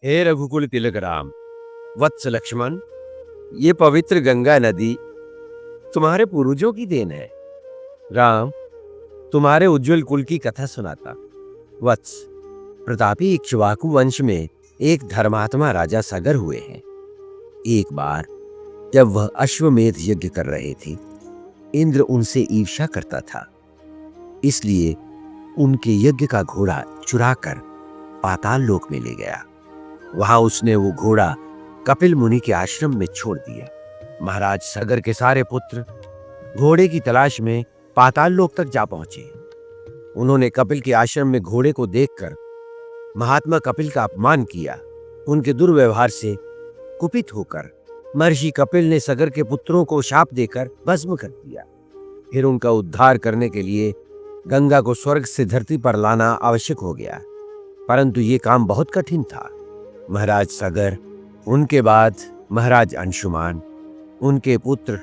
हे रघुकुल तिलक राम, वत्स लक्ष्मण, ये पवित्र गंगा नदी तुम्हारे पूर्वजों की देन है। राम, तुम्हारे उज्जवल कुल की कथा सुनाता। वत्स, प्रतापी इक्ष्वाकु वंश में एक धर्मात्मा राजा सगर हुए हैं। एक बार जब वह अश्वमेध यज्ञ कर रहे थे, इंद्र उनसे ईर्ष्या करता था। इसलिए उनके यज्ञ का घोड़ा चुराकर पाताल लोक में ले गया। वहां उसने वो घोड़ा कपिल मुनि के आश्रम में छोड़ दिया। महाराज सगर के सारे पुत्र घोड़े की तलाश में पाताल लोक तक जा पहुंचे। उन्होंने कपिल के आश्रम में घोड़े को देखकर महात्मा कपिल का अपमान किया। उनके दुर्व्यवहार से कुपित होकर महर्षि कपिल ने सगर के पुत्रों को शाप देकर भस्म कर दिया। फिर उनका उद्धार करने के लिए गंगा को स्वर्ग से धरती पर लाना आवश्यक हो गया, परंतु ये काम बहुत कठिन था। महाराज सगर, उनके बाद महाराज अंशुमान, उनके पुत्र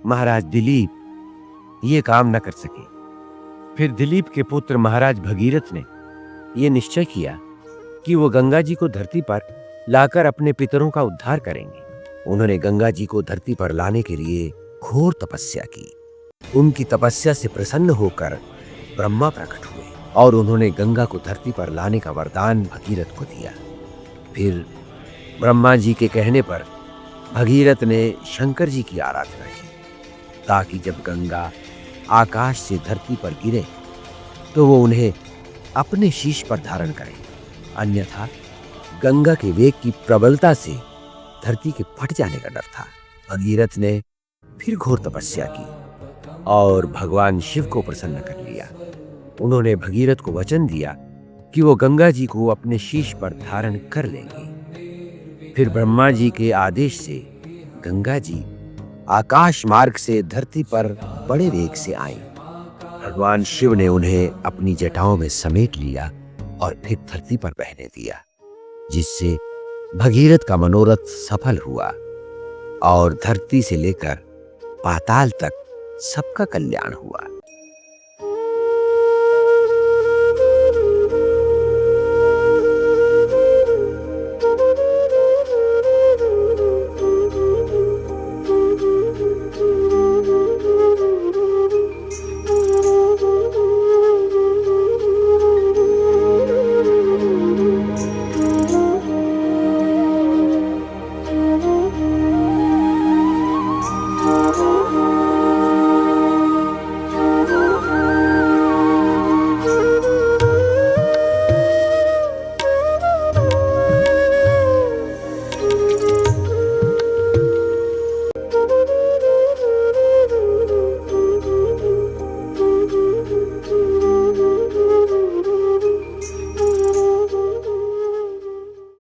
महाराज दिलीप ये काम न कर सके। फिर दिलीप के पुत्र महाराज भगीरथ ने यह निश्चय किया कि वो गंगा जी को धरती पर लाकर अपने पितरों का उद्धार करेंगे। उन्होंने गंगा जी को धरती पर लाने के लिए घोर तपस्या की। उनकी तपस्या से प्रसन्न होकर ब्रह्मा प्रकट हुए और उन्होंने गंगा को धरती पर लाने का वरदान भगीरथ को दिया। फिर ब्रह्मा जी के कहने पर भगीरथ ने शंकर जी की आराधना की, ताकि जब गंगा आकाश से धरती पर गिरे तो वो उन्हें अपने शीश पर धारण करें, अन्यथा गंगा के वेग की प्रबलता से धरती के फट जाने का डर था। भगीरथ ने फिर घोर तपस्या की और भगवान शिव को प्रसन्न कर लिया। उन्होंने भगीरथ को वचन दिया कि वो गंगा जी को अपने शीश पर धारण कर लेंगे। फिर ब्रह्मा जी के आदेश से गंगा जी आकाश मार्ग से धरती पर बड़े वेग से आई। भगवान शिव ने उन्हें अपनी जटाओं में समेट लिया और फिर धरती पर बहने दिया, जिससे भगीरथ का मनोरथ सफल हुआ और धरती से लेकर पाताल तक सबका कल्याण हुआ।